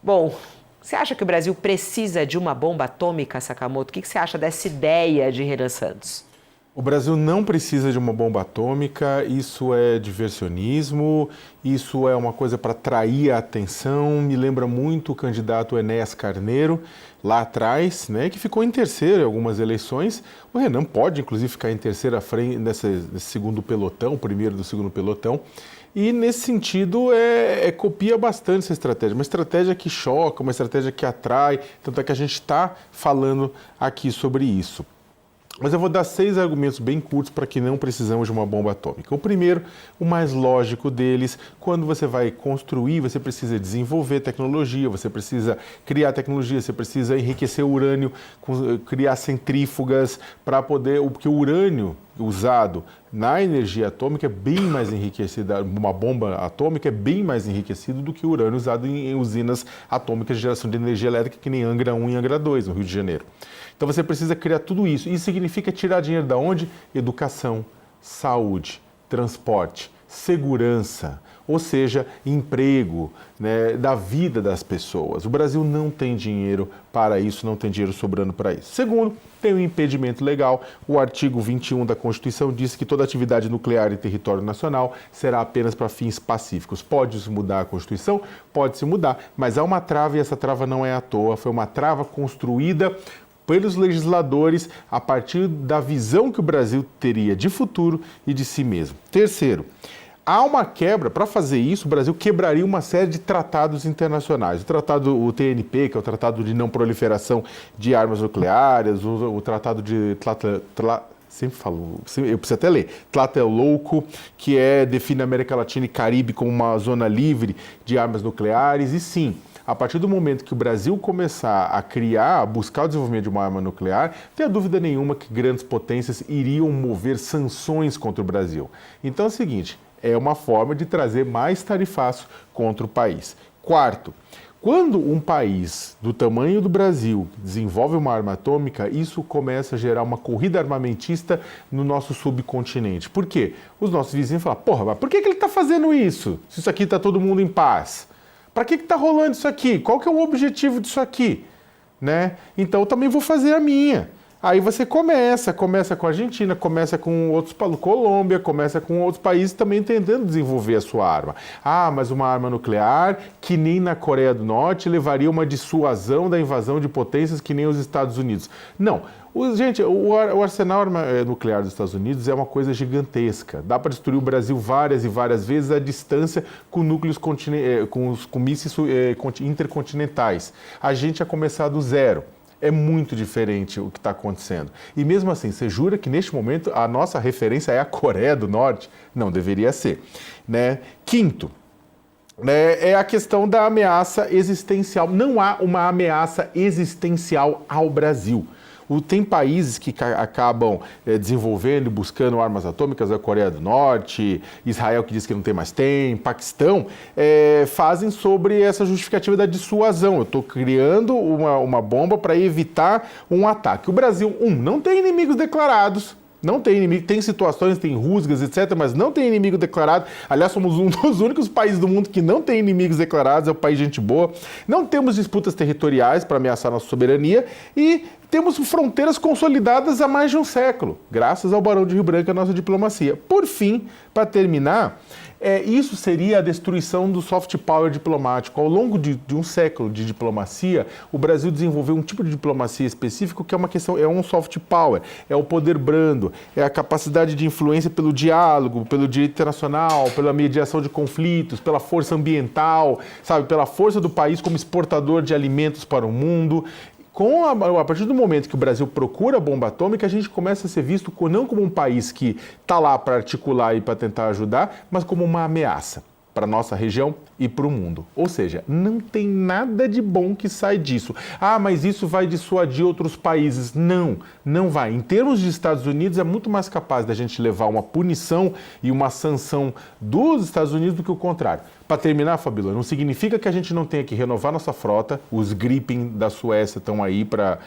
Bom, você acha que o Brasil precisa de uma bomba atômica, Sakamoto? O que você acha dessa ideia de Renan Santos? O Brasil não precisa de uma bomba atômica, isso é diversionismo, isso é uma coisa para atrair a atenção. Me lembra muito o candidato Enéas Carneiro, lá atrás, né, que ficou em terceiro em algumas eleições. O Renan pode, inclusive, ficar em terceira à frente nesse segundo pelotão, primeiro do segundo pelotão. E, nesse sentido, copia bastante essa estratégia. Uma estratégia que choca, uma estratégia que atrai. Tanto é que a gente está falando aqui sobre isso. Mas eu vou dar 6 argumentos bem curtos para que não precisamos de uma bomba atômica. O primeiro, o mais lógico deles, quando você vai construir, você precisa desenvolver tecnologia, você precisa criar tecnologia, você precisa enriquecer o urânio, criar centrífugas para poder... Porque o urânio usado na energia atômica é bem mais enriquecido, uma bomba atômica é bem mais enriquecido do que o urânio usado em usinas atômicas de geração de energia elétrica, que nem Angra 1 e Angra 2, no Rio de Janeiro. Então você precisa criar tudo isso. Isso significa tirar dinheiro da onde? Educação, saúde, transporte, segurança, ou seja, emprego, né, da vida das pessoas. O Brasil não tem dinheiro para isso, não tem dinheiro sobrando para isso. Segundo, tem um impedimento legal. O artigo 21 da Constituição diz que toda atividade nuclear em território nacional será apenas para fins pacíficos. Pode-se mudar a Constituição? Pode-se mudar, mas há uma trava e essa trava não é à toa. Foi uma trava construída pelos legisladores a partir da visão que o Brasil teria de futuro e de si mesmo. Terceiro, há uma quebra. Para fazer isso, o Brasil quebraria uma série de tratados internacionais. O TNP, que é o Tratado de Não Proliferação de Armas Nucleares, o Tratado de sempre falo, eu preciso até ler, Tlatelolco, que define a América Latina e Caribe como uma zona livre de armas nucleares. E sim, a partir do momento que o Brasil começar a buscar o desenvolvimento de uma arma nuclear, não tenha dúvida nenhuma que grandes potências iriam mover sanções contra o Brasil. Então é o seguinte, é uma forma de trazer mais tarifaço contra o país. Quarto, quando um país do tamanho do Brasil desenvolve uma arma atômica, isso começa a gerar uma corrida armamentista no nosso subcontinente. Por quê? Os nossos vizinhos falam, porra, mas por que ele está fazendo isso? Se isso aqui está todo mundo em paz. Para que está rolando isso aqui? Qual que é o objetivo disso aqui? Né? Então eu também vou fazer a minha. Aí você começa com a Argentina, começa com outros, Colômbia, começa com outros países também tentando desenvolver a sua arma. Ah, mas uma arma nuclear que nem na Coreia do Norte levaria uma dissuasão da invasão de potências que nem os Estados Unidos. Não. Gente, o arsenal nuclear dos Estados Unidos é uma coisa gigantesca. Dá para destruir o Brasil várias e várias vezes à distância com núcleos com mísseis intercontinentais. A gente ia começar do zero. É muito diferente o que está acontecendo. E mesmo assim, você jura que neste momento a nossa referência é a Coreia do Norte? Não, deveria ser. Né? Quinto, é a questão da ameaça existencial. Não há uma ameaça existencial ao Brasil. Tem países que acabam desenvolvendo e buscando armas atômicas, a Coreia do Norte, Israel que diz que não tem mais tem, Paquistão, fazem sobre essa justificativa da dissuasão. Eu estou criando uma bomba para evitar um ataque. O Brasil, não tem inimigos declarados. Não tem inimigo, tem situações, tem rusgas, etc., mas não tem inimigo declarado. Aliás, somos um dos únicos países do mundo que não tem inimigos declarados, é o país de gente boa. Não temos disputas territoriais para ameaçar nossa soberania e temos fronteiras consolidadas há mais de um século, graças ao Barão de Rio Branco e à nossa diplomacia. Por fim, para terminar, isso seria a destruição do soft power diplomático. Ao longo de um século de diplomacia, o Brasil desenvolveu um tipo de diplomacia específico que é um soft power, é o poder brando, é a capacidade de influência pelo diálogo, pelo direito internacional, pela mediação de conflitos, pela força ambiental, sabe, pela força do país como exportador de alimentos para o mundo. A partir do momento que o Brasil procura a bomba atômica, a gente começa a ser visto não como um país que está lá para articular e para tentar ajudar, mas como uma ameaça para a nossa região e para o mundo. Ou seja, não tem nada de bom que sai disso. Ah, mas isso vai dissuadir outros países. Não, não vai. Em termos de Estados Unidos, é muito mais capaz da gente levar uma punição e uma sanção dos Estados Unidos do que o contrário. Para terminar, Fabíola, não significa que a gente não tenha que renovar nossa frota, os Gripen da Suécia estão aí para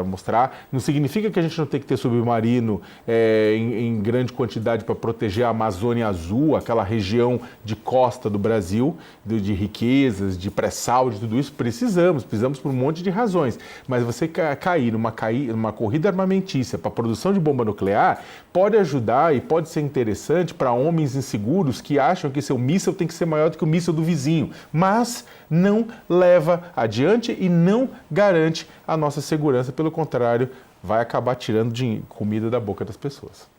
mostrar, não significa que a gente não tem que ter submarino em grande quantidade para proteger a Amazônia Azul, aquela região de costa do Brasil, de riquezas, de pré-sal, de tudo isso. Precisamos por um monte de razões, mas você cair numa corrida armamentícia para a produção de bomba nuclear pode ajudar e pode ser interessante para homens inseguros que acham que seu míssil tem que ser maior do que o míssil do vizinho, mas não leva adiante e não garante a nossa segurança, pelo contrário, vai acabar tirando comida da boca das pessoas.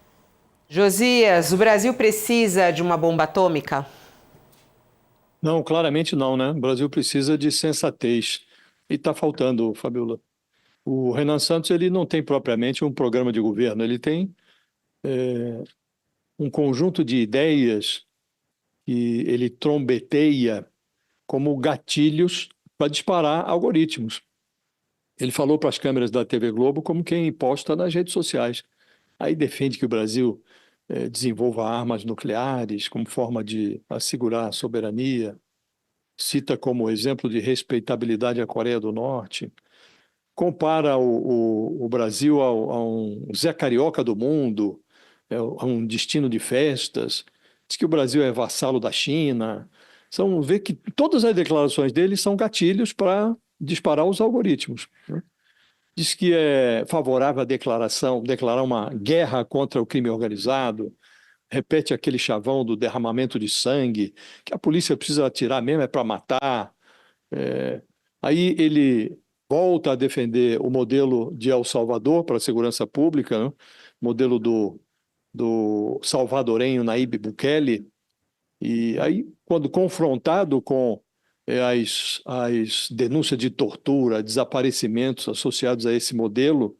Josias, o Brasil precisa de uma bomba atômica? Não, claramente não, né? O Brasil precisa de sensatez. E está faltando, Fabiola. O Renan Santos ele não tem propriamente um programa de governo, ele tem um conjunto de ideias que ele trombeteia como gatilhos para disparar algoritmos. Ele falou para as câmeras da TV Globo como quem posta nas redes sociais. Aí defende que o Brasil desenvolva armas nucleares como forma de assegurar a soberania. Cita como exemplo de respeitabilidade a Coreia do Norte. Compara o Brasil a um Zé Carioca do mundo, a um destino de festas. Diz que o Brasil é vassalo da China. Vê que todas as declarações dele são gatilhos para disparar os algoritmos. Diz que é favorável à declarar uma guerra contra o crime organizado. Repete aquele chavão do derramamento de sangue, que a polícia precisa atirar mesmo, é para matar. Aí ele volta a defender o modelo de El Salvador para a segurança pública, né? Modelo do salvadorenho Nayib Bukele. E aí, quando confrontado com as denúncias de tortura, desaparecimentos associados a esse modelo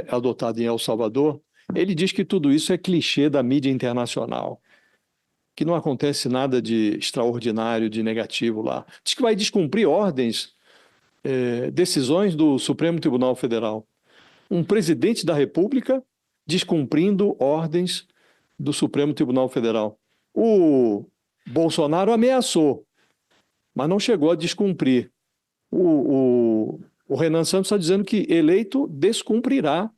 adotado em El Salvador, ele diz que tudo isso é clichê da mídia internacional, que não acontece nada de extraordinário, de negativo lá. Diz que vai descumprir ordens, decisões do Supremo Tribunal Federal. Um presidente da República descumprindo ordens do Supremo Tribunal Federal. O Bolsonaro ameaçou, mas não chegou a descumprir. O Renan Santos está dizendo que eleito descumprirá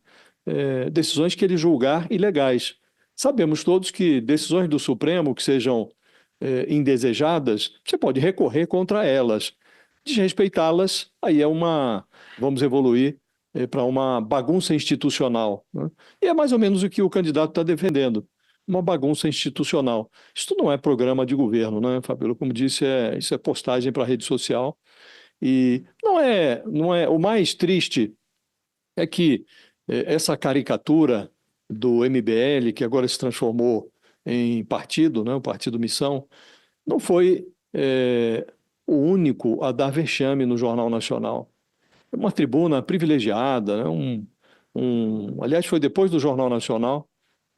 decisões que ele julgar ilegais. Sabemos todos que decisões do Supremo que sejam indesejadas, você pode recorrer contra elas. Desrespeitá-las, aí vamos evoluir para uma bagunça institucional, né? E é mais ou menos o que o candidato está defendendo, uma bagunça institucional. Isso não é programa de governo, né, Fabíola? Como disse, isso é postagem para a rede social. E não é o mais triste é que essa caricatura do MBL, que agora se transformou em partido, né, o Partido Missão, não foi o único a dar vexame no Jornal Nacional. É uma tribuna privilegiada, né, aliás, foi depois do Jornal Nacional,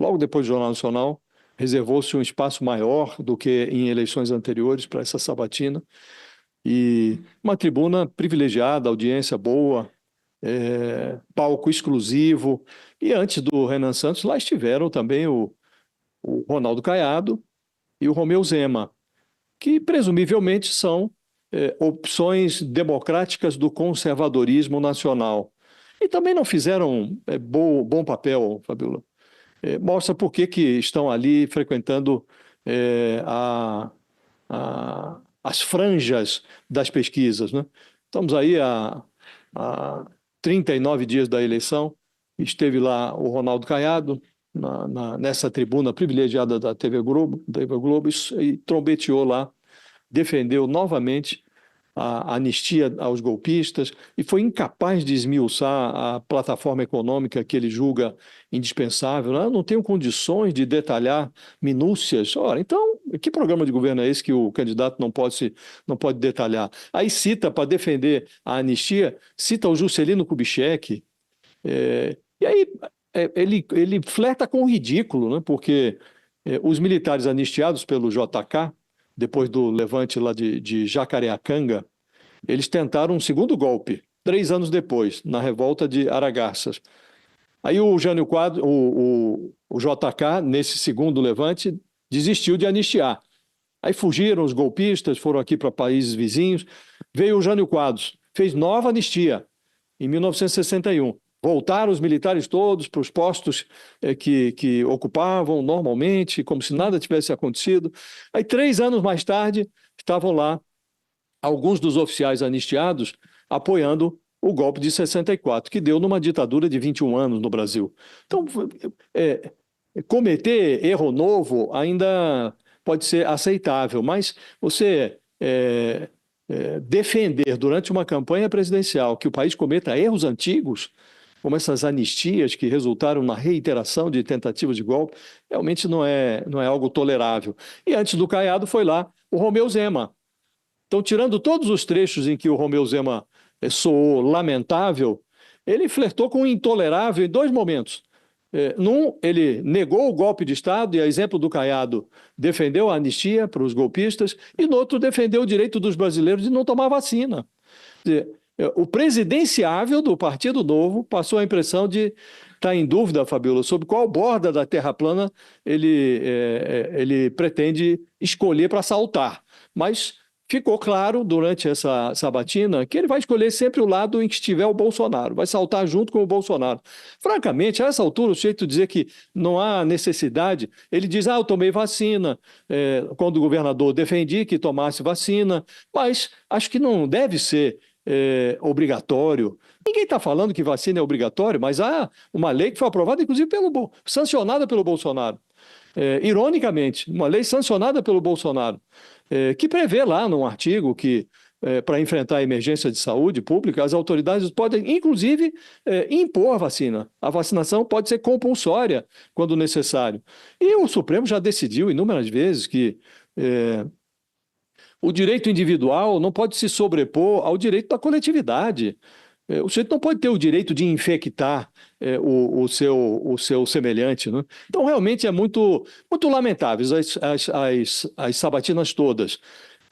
logo depois do Jornal Nacional, reservou-se um espaço maior do que em eleições anteriores para essa sabatina, e uma tribuna privilegiada, audiência boa, palco exclusivo. E antes do Renan Santos, lá estiveram também o Ronaldo Caiado e o Romeu Zema, que presumivelmente são opções democráticas do conservadorismo nacional. E também não fizeram bom papel, Fabíola. Mostra por que estão ali frequentando as franjas das pesquisas, né? Estamos aí há 39 dias da eleição, esteve lá o Ronaldo Caiado, nessa tribuna privilegiada da TV Globo, e trombeteou lá, defendeu novamente a anistia aos golpistas e foi incapaz de esmiuçar a plataforma econômica que ele julga indispensável. Eu não tenho condições de detalhar minúcias. Ora, então, que programa de governo é esse que o candidato não pode detalhar? Aí cita, para defender a anistia, cita o Juscelino Kubitschek. E aí ele flerta com o ridículo, né? Porque os militares anistiados pelo JK, depois do levante lá de Jacareacanga, eles tentaram um segundo golpe, 3 anos depois, na revolta de Aragarças. Aí o Jânio Quadros, o JK, nesse segundo levante, desistiu de anistiar. Aí fugiram os golpistas, foram aqui para países vizinhos. Veio o Jânio Quadros, fez nova anistia em 1961. Voltaram os militares todos para os postos que ocupavam normalmente, como se nada tivesse acontecido. Aí, 3 anos mais tarde, estavam lá alguns dos oficiais anistiados apoiando o golpe de 64, que deu numa ditadura de 21 anos no Brasil. Então, cometer erro novo ainda pode ser aceitável, mas você defender durante uma campanha presidencial que o país cometa erros antigos, como essas anistias que resultaram na reiteração de tentativas de golpe, realmente não é algo tolerável. E antes do Caiado foi lá o Romeu Zema. Então, tirando todos os trechos em que o Romeu Zema soou lamentável, ele flertou com o intolerável em 2 momentos. Num, ele negou o golpe de Estado e, a exemplo do Caiado, defendeu a anistia para os golpistas, e no outro defendeu o direito dos brasileiros de não tomar vacina. Quer dizer, o presidenciável do Partido Novo passou a impressão de estar em dúvida, Fabiola, sobre qual borda da Terra plana ele pretende escolher para saltar. Mas ficou claro durante essa sabatina que ele vai escolher sempre o lado em que estiver o Bolsonaro, vai saltar junto com o Bolsonaro. Francamente, a essa altura, o sujeito dizer que não há necessidade, ele diz, eu tomei vacina, quando o governador defendi que tomasse vacina, mas acho que não deve ser obrigatório. Ninguém está falando que vacina é obrigatório, mas há uma lei que foi aprovada, inclusive, sancionada pelo Bolsonaro. Ironicamente, uma lei sancionada pelo Bolsonaro, que prevê lá num artigo que, para enfrentar a emergência de saúde pública, as autoridades podem, inclusive, impor a vacina. A vacinação pode ser compulsória quando necessário. E o Supremo já decidiu inúmeras vezes que o direito individual não pode se sobrepor ao direito da coletividade. O sujeito não pode ter o direito de infectar o seu semelhante, né? Então, realmente é muito, muito lamentáveis as sabatinas todas.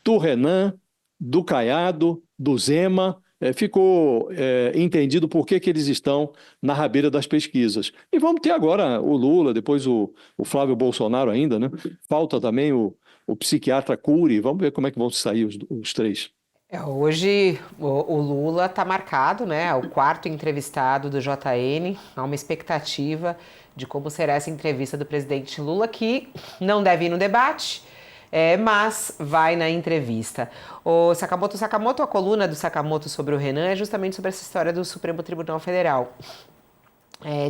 Do Renan, do Caiado, do Zema, ficou entendido por que eles estão na rabeira das pesquisas. E vamos ter agora o Lula, depois o Flávio Bolsonaro ainda, né? Falta também o psiquiatra Cury. Vamos ver como é que vão sair os 3. Hoje o Lula está marcado, né? O 4º entrevistado do JN. Há uma expectativa de como será essa entrevista do presidente Lula, que não deve ir no debate, mas vai na entrevista. O Sakamoto, a coluna do Sakamoto sobre o Renan é justamente sobre essa história do Supremo Tribunal Federal.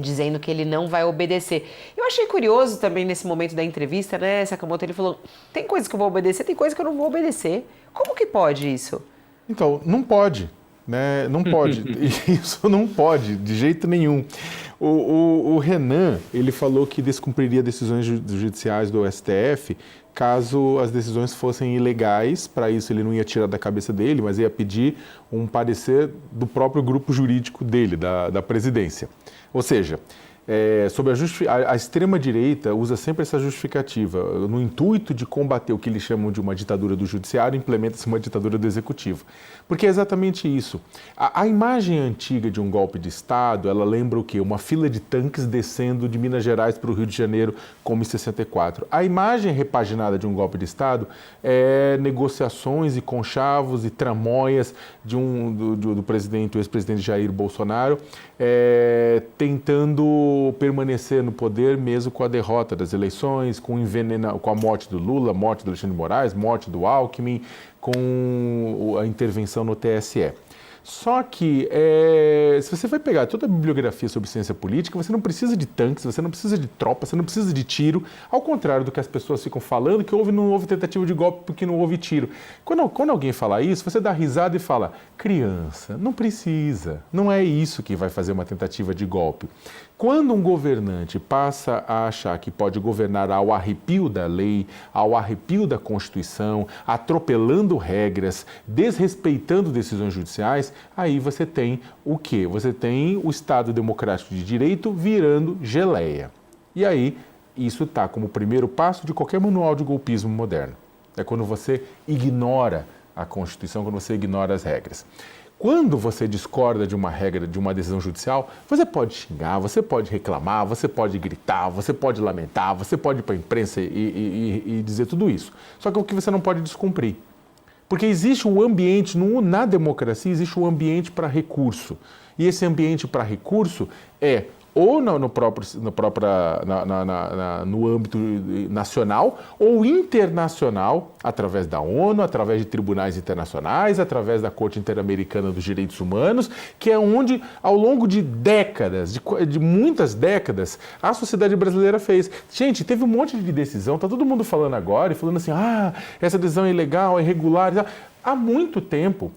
Dizendo que ele não vai obedecer. Eu achei curioso também nesse momento da entrevista, né, Sakamoto, ele falou, tem coisas que eu vou obedecer, tem coisas que eu não vou obedecer. Como que pode isso? Então, não pode, né? Não pode. Isso não pode, de jeito nenhum. O Renan, ele falou que descumpriria decisões judiciais do STF caso as decisões fossem ilegais. Para isso, ele não ia tirar da cabeça dele, mas ia pedir um parecer do próprio grupo jurídico dele, da presidência. Ou seja, sobre a extrema-direita usa sempre essa justificativa. No intuito de combater o que eles chamam de uma ditadura do judiciário, implementa-se uma ditadura do executivo. Porque é exatamente isso. A imagem antiga de um golpe de Estado, ela lembra o quê? Uma fila de tanques descendo de Minas Gerais para o Rio de Janeiro, como em 64. A imagem repaginada de um golpe de Estado é negociações e conchavos e tramóias do presidente, o ex-presidente Jair Bolsonaro, tentando permanecer no poder mesmo com a derrota das eleições, com a morte do Lula, morte do Alexandre de Moraes, morte do Alckmin, com a intervenção no TSE. Só que, se você vai pegar toda a bibliografia sobre ciência política, você não precisa de tanques, você não precisa de tropa, você não precisa de tiro, ao contrário do que as pessoas ficam falando, que não houve tentativa de golpe porque não houve tiro. Quando alguém fala isso, você dá risada e fala, criança, não precisa, não é isso que vai fazer uma tentativa de golpe. Quando um governante passa a achar que pode governar ao arrepio da lei, ao arrepio da Constituição, atropelando regras, desrespeitando decisões judiciais, aí você tem o quê? Você tem o Estado Democrático de Direito virando geleia. E aí, isso está como primeiro passo de qualquer manual de golpismo moderno. É quando você ignora a Constituição, quando você ignora as regras. Quando você discorda de uma regra, de uma decisão judicial, você pode xingar, você pode reclamar, você pode gritar, você pode lamentar, você pode ir para a imprensa e dizer tudo isso. Só que o que você não pode descumprir. Porque existe um ambiente, na democracia existe um ambiente para recurso. E esse ambiente para recurso é ou no âmbito nacional ou internacional, através da ONU, através de tribunais internacionais, através da Corte Interamericana dos Direitos Humanos, que é onde, ao longo de décadas, de muitas décadas, a sociedade brasileira fez. Gente, teve um monte de decisão, tá todo mundo falando agora e falando assim, essa decisão é ilegal, é irregular. Há muito tempo,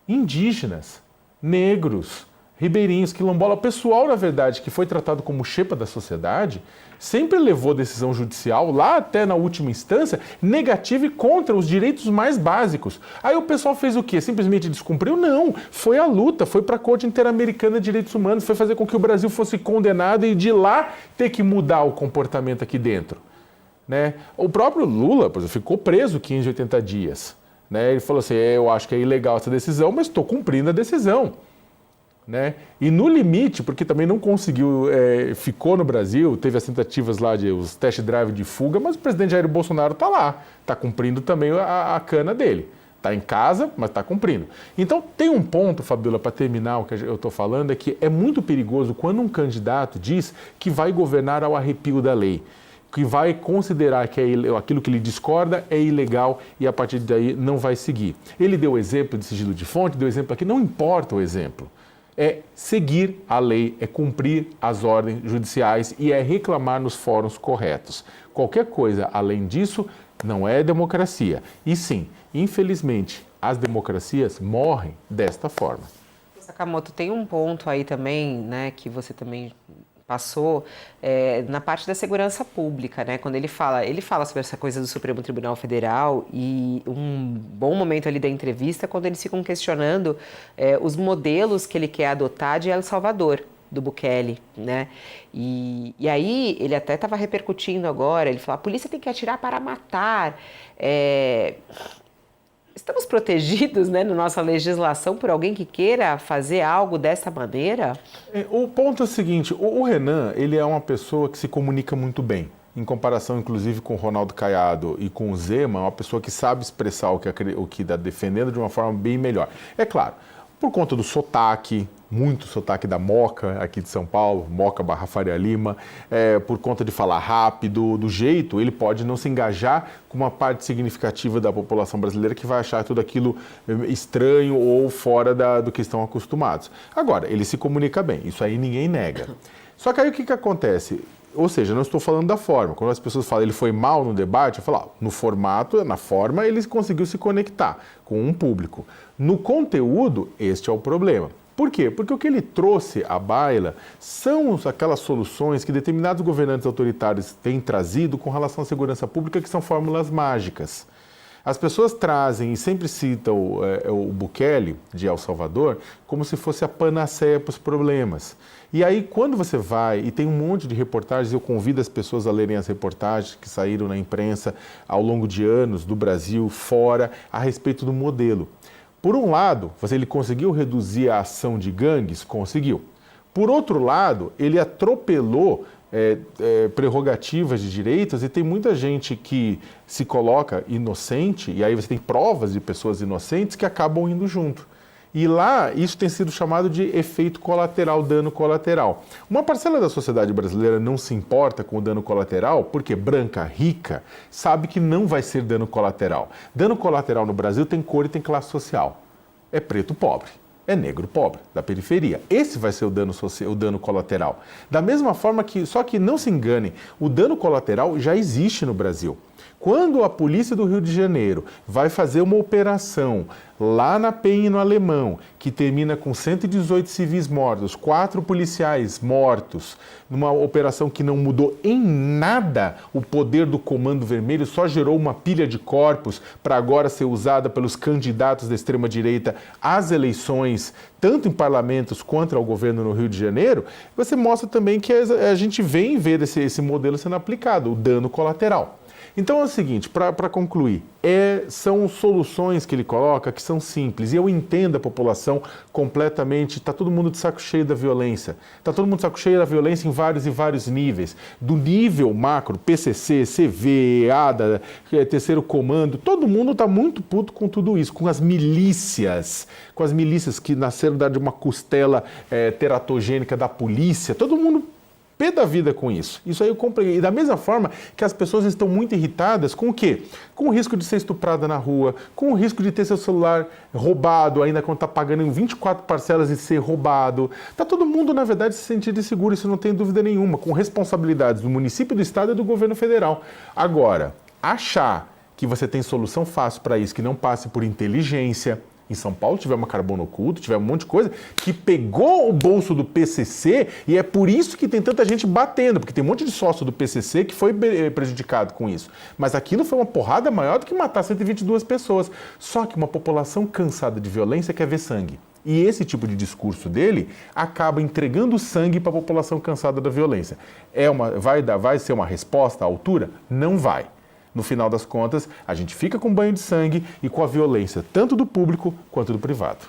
indígenas, negros, ribeirinhos, quilombola, pessoal, na verdade, que foi tratado como xepa da sociedade, sempre levou decisão judicial, lá até na última instância, negativa e contra os direitos mais básicos. Aí o pessoal fez o quê? Simplesmente descumpriu? Não. Foi a luta, foi para a Corte Interamericana de Direitos Humanos, foi fazer com que o Brasil fosse condenado e de lá ter que mudar o comportamento aqui dentro. Né? O próprio Lula, por exemplo, ficou preso 580 dias. Né? Ele falou assim, eu acho que é ilegal essa decisão, mas estou cumprindo a decisão. Né? E no limite, porque também não conseguiu, ficou no Brasil, teve as tentativas lá de os test drive de fuga, mas o presidente Jair Bolsonaro está lá, está cumprindo também a cana dele. Está em casa, mas está cumprindo. Então tem um ponto, Fabiola, para terminar o que eu estou falando, é que é muito perigoso quando um candidato diz que vai governar ao arrepio da lei, que vai considerar que aquilo que ele discorda é ilegal e a partir daí não vai seguir. Ele deu o exemplo de sigilo de fonte, deu exemplo aqui, não importa o exemplo. É seguir a lei, é cumprir as ordens judiciais e é reclamar nos fóruns corretos. Qualquer coisa além disso não é democracia. E sim, infelizmente, as democracias morrem desta forma. Sakamoto, tem um ponto aí também, né, que você também passou na parte da segurança pública, né? Quando ele fala sobre essa coisa do Supremo Tribunal Federal e um bom momento ali da entrevista quando eles ficam questionando os modelos que ele quer adotar de El Salvador, do Bukele, né? E aí ele até estava repercutindo agora, ele falou, a polícia tem que atirar para matar. Estamos protegidos, né, na nossa legislação por alguém que queira fazer algo dessa maneira? O ponto é o seguinte, o Renan, ele é uma pessoa que se comunica muito bem. Em comparação, inclusive, com o Ronaldo Caiado e com o Zema, é uma pessoa que sabe expressar o que está defendendo de uma forma bem melhor. É claro, por conta do sotaque, muito sotaque da Moca aqui de São Paulo, Moca / Faria Lima, por conta de falar rápido, do jeito, ele pode não se engajar com uma parte significativa da população brasileira que vai achar tudo aquilo estranho ou fora do que estão acostumados. Agora, ele se comunica bem, isso aí ninguém nega. Só que aí o que acontece? Ou seja, não estou falando da forma. Quando as pessoas falam ele foi mal no debate, eu falo, no formato, na forma, ele conseguiu se conectar com um público. No conteúdo, este é o problema. Por quê? Porque o que ele trouxe à baila são aquelas soluções que determinados governantes autoritários têm trazido com relação à segurança pública, que são fórmulas mágicas. As pessoas trazem e sempre citam o Bukele, de El Salvador, como se fosse a panaceia para os problemas. E aí, quando você vai, e tem um monte de reportagens, eu convido as pessoas a lerem as reportagens que saíram na imprensa ao longo de anos, do Brasil, fora, a respeito do modelo. Por um lado, ele conseguiu reduzir a ação de gangues? Conseguiu. Por outro lado, ele atropelou prerrogativas de direitos e tem muita gente que se coloca inocente, e aí você tem provas de pessoas inocentes que acabam indo junto. E lá, isso tem sido chamado de efeito colateral, dano colateral. Uma parcela da sociedade brasileira não se importa com o dano colateral, porque branca, rica, sabe que não vai ser dano colateral. Dano colateral no Brasil tem cor e tem classe social. É preto pobre, é negro pobre, da periferia. Esse vai ser o dano colateral. Da mesma forma que, só que não se enganem, o dano colateral já existe no Brasil. Quando a polícia do Rio de Janeiro vai fazer uma operação lá na Penha e no Alemão, que termina com 118 civis mortos, 4 policiais mortos, numa operação que não mudou em nada o poder do Comando Vermelho, só gerou uma pilha de corpos para agora ser usada pelos candidatos da extrema-direita às eleições, tanto em parlamentos quanto ao governo no Rio de Janeiro, você mostra também que a gente vem ver esse modelo sendo aplicado, o dano colateral. Então é o seguinte, para concluir, são soluções que ele coloca que são simples. E eu entendo a população completamente, está todo mundo de saco cheio da violência. Está todo mundo de saco cheio da violência em vários e vários níveis. Do nível macro, PCC, CV, EADA, Terceiro Comando, todo mundo está muito puto com tudo isso, com as milícias que nasceram de uma costela teratogênica da polícia, todo mundo pé da vida com isso. Isso aí eu comprei. E da mesma forma que as pessoas estão muito irritadas com o quê? Com o risco de ser estuprada na rua, com o risco de ter seu celular roubado, ainda quando está pagando em 24 parcelas e ser roubado. Está todo mundo, na verdade, se sentindo inseguro, isso não tem dúvida nenhuma, com responsabilidades do município, do estado e do governo federal. Agora, achar que você tem solução fácil para isso, que não passe por inteligência. Em São Paulo tiver uma carbono oculto, tiver um monte de coisa que pegou o bolso do PCC e é por isso que tem tanta gente batendo, porque tem um monte de sócio do PCC que foi prejudicado com isso. Mas aquilo foi uma porrada maior do que matar 122 pessoas. Só que uma população cansada de violência quer ver sangue. E esse tipo de discurso dele acaba entregando sangue para a população cansada da violência. Vai ser uma resposta à altura? Não vai. No final das contas, a gente fica com banho de sangue e com a violência tanto do público quanto do privado.